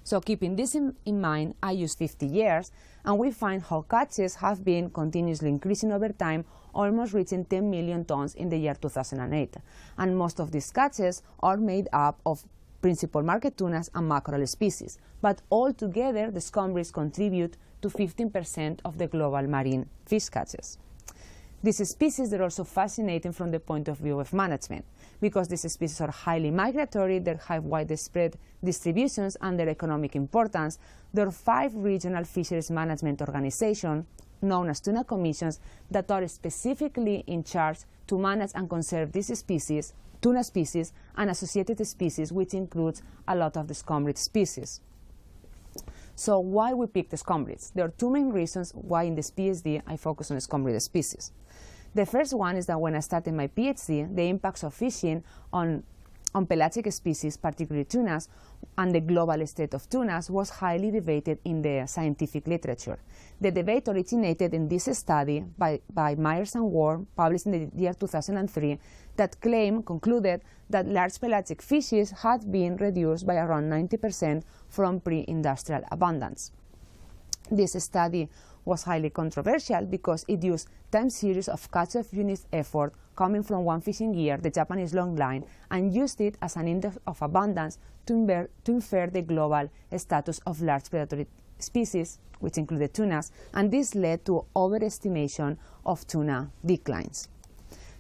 So keeping this in mind, I use 50 years, and we find how catches have been continuously increasing over time, almost reaching 10 million tons in the year 2008. And most of these catches are made up of principal market tunas and mackerel species. But altogether, the scombrids contribute to 15% of the global marine fish catches. These species are also fascinating from the point of view of management, because these species are highly migratory, they have widespread distributions, and their economic importance. There are 5 regional fisheries management organizations, known as tuna commissions, that are specifically in charge to manage and conserve these species, tuna species, and associated species, which includes a lot of the scombrid species. So why we picked the scombrids? There are 2 main reasons why in this PhD I focus on scombrid species. The first one is that when I started my PhD, the impacts of fishing on pelagic species, particularly tunas, and the global state of tunas was highly debated in the scientific literature. The debate originated in this study by Myers and Ward, published in the year 2003, that concluded that large pelagic fishes had been reduced by around 90% from pre-industrial abundance. This study was highly controversial because it used time series of catch of unit effort coming from one fishing year, the Japanese longline, and used it as an index of abundance to infer the global status of large predatory species, which included tunas, and this led to overestimation of tuna declines.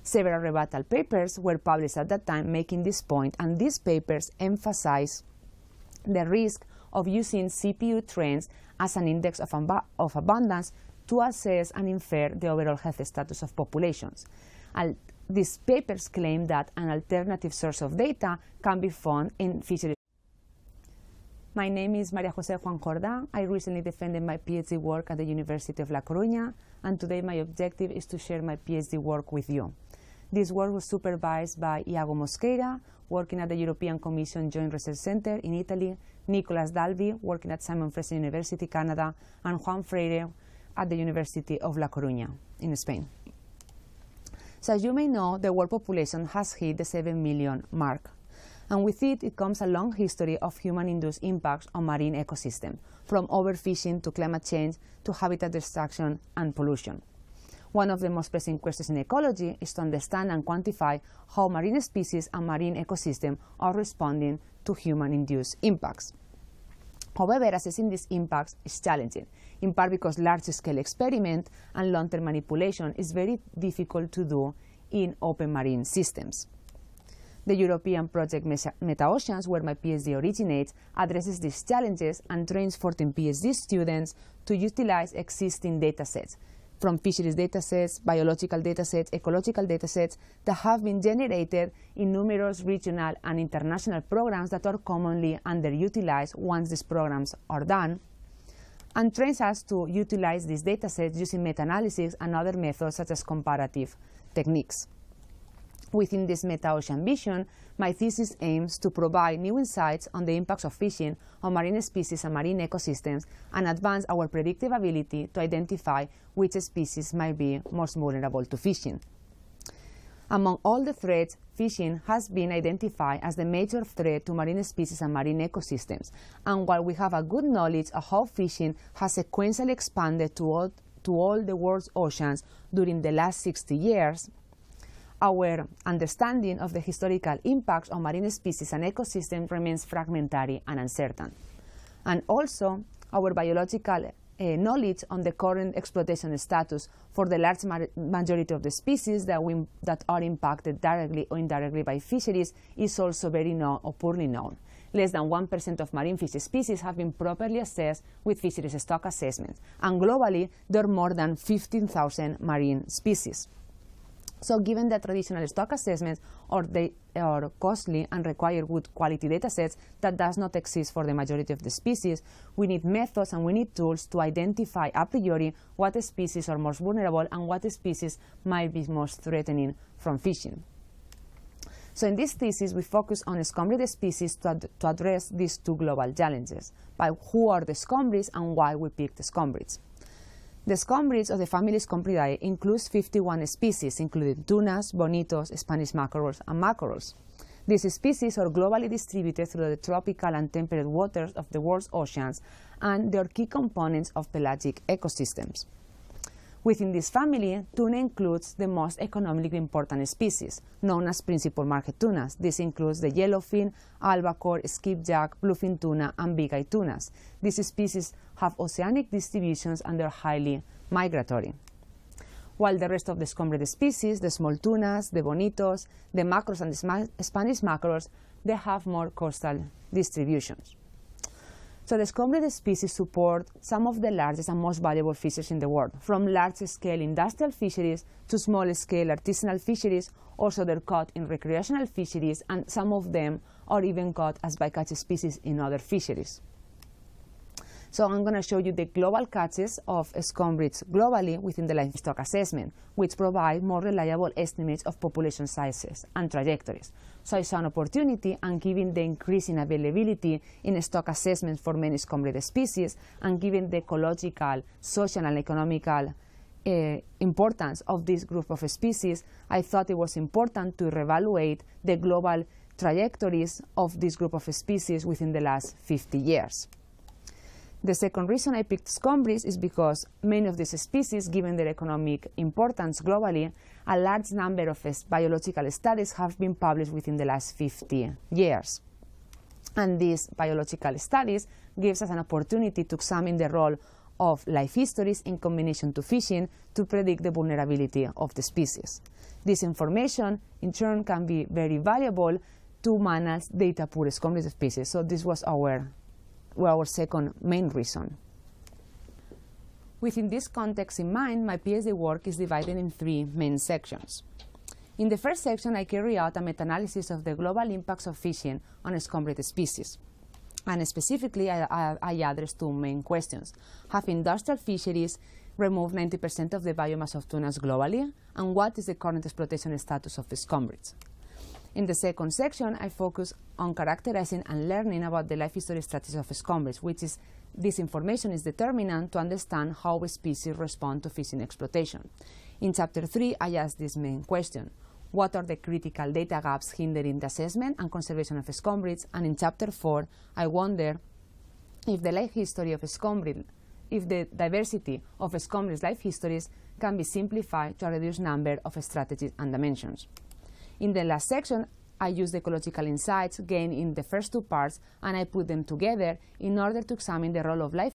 Several rebuttal papers were published at that time making this point, and these papers emphasize the risk of using CPU trends as an index of abundance to assess and infer the overall health status of populations. These papers claim that an alternative source of data can be found in fisheries. My name is María José Juan Jordán. I recently defended my PhD work at the University of La Coruña, and today my objective is to share my PhD work with you. This work was supervised by Iago Mosqueira, working at the European Commission Joint Research Center in Italy, Nicolas Dalby, working at Simon Fraser University, Canada, and Juan Freire at the University of La Coruña in Spain. So as you may know, the world population has hit the 7 million mark. And with it comes a long history of human-induced impacts on marine ecosystems, from overfishing to climate change to habitat destruction and pollution. One of the most pressing questions in ecology is to understand and quantify how marine species and marine ecosystems are responding to human-induced impacts. However, assessing these impacts is challenging, in part because large-scale experiment and long-term manipulation is very difficult to do in open marine systems. The European project MetaOceans, where my PhD originates, addresses these challenges and trains 14 PhD students to utilize existing datasets, from fisheries datasets, biological datasets, ecological datasets that have been generated in numerous regional and international programs that are commonly underutilized once these programs are done, and trains us to utilize these datasets using meta-analysis and other methods such as comparative techniques. Within this MetaOcean vision, my thesis aims to provide new insights on the impacts of fishing on marine species and marine ecosystems and advance our predictive ability to identify which species might be most vulnerable to fishing. Among all the threats, fishing has been identified as the major threat to marine species and marine ecosystems. And while we have a good knowledge of how fishing has sequentially expanded to all the world's oceans during the last 60 years, our understanding of the historical impacts on marine species and ecosystems remains fragmentary and uncertain. And also, our biological knowledge on the current exploitation status for the large majority of the species that are impacted directly or indirectly by fisheries is also very poorly known. Less than 1% of marine fish species have been properly assessed with fisheries stock assessments, and globally there are more than 15,000 marine species. So given that traditional stock assessments are costly and require good quality data sets that does not exist for the majority of the species, we need methods and we need tools to identify a priori what species are most vulnerable and what species might be most threatening from fishing. So in this thesis, we focus on scombrid species to address these two global challenges, by who are the scombrids and why we picked scombrids. The scombrids of the family Scombridae includes 51 species, including tunas, bonitos, Spanish mackerels, and mackerels. These species are globally distributed through the tropical and temperate waters of the world's oceans, and they are key components of pelagic ecosystems. Within this family, tuna includes the most economically important species, known as principal market tunas. This includes the yellowfin, albacore, skipjack, bluefin tuna, and big-eye tunas. These species have oceanic distributions and they're highly migratory. While the rest of the scombrid species, the small tunas, the bonitos, the mackerels, and the Spanish mackerels, they have more coastal distributions. So the scombrid species support some of the largest and most valuable fisheries in the world, from large-scale industrial fisheries to small-scale artisanal fisheries. Also, they're caught in recreational fisheries, and some of them are even caught as bycatch species in other fisheries. So I'm going to show you the global catches of scombrids globally within the livestock assessment, which provide more reliable estimates of population sizes and trajectories. So I saw an opportunity, and given the increasing availability in stock assessments for many scombrid species, and given the ecological, social, and economical importance of this group of species, I thought it was important to reevaluate the global trajectories of this group of species within the last 50 years. The second reason I picked scombrids is because many of these species, given their economic importance globally, a large number of biological studies have been published within the last 50 years. And these biological studies gives us an opportunity to examine the role of life histories in combination to fishing to predict the vulnerability of the species. This information, in turn, can be very valuable to manage data-poor scombrid species. So this was our second main reason. Within this context in mind, my PhD work is divided in three main sections. In the first section, I carry out a meta-analysis of the global impacts of fishing on scombrid species. And specifically, I address two main questions. Have industrial fisheries removed 90% of the biomass of tunas globally? And what is the current exploitation status of scombrids? In the second section, I focus on characterizing and learning about the life history strategies of scombrids, this information is determinant to understand how a species respond to fishing exploitation. In Chapter 3, I ask this main question: what are the critical data gaps hindering the assessment and conservation of scombrids? And in Chapter 4, I wonder if the life history of scombrid, if the diversity of scombrid's life histories can be simplified to a reduced number of strategies and dimensions. In the last section, I use the ecological insights gained in the first two parts, and I put them together in order to examine the role of life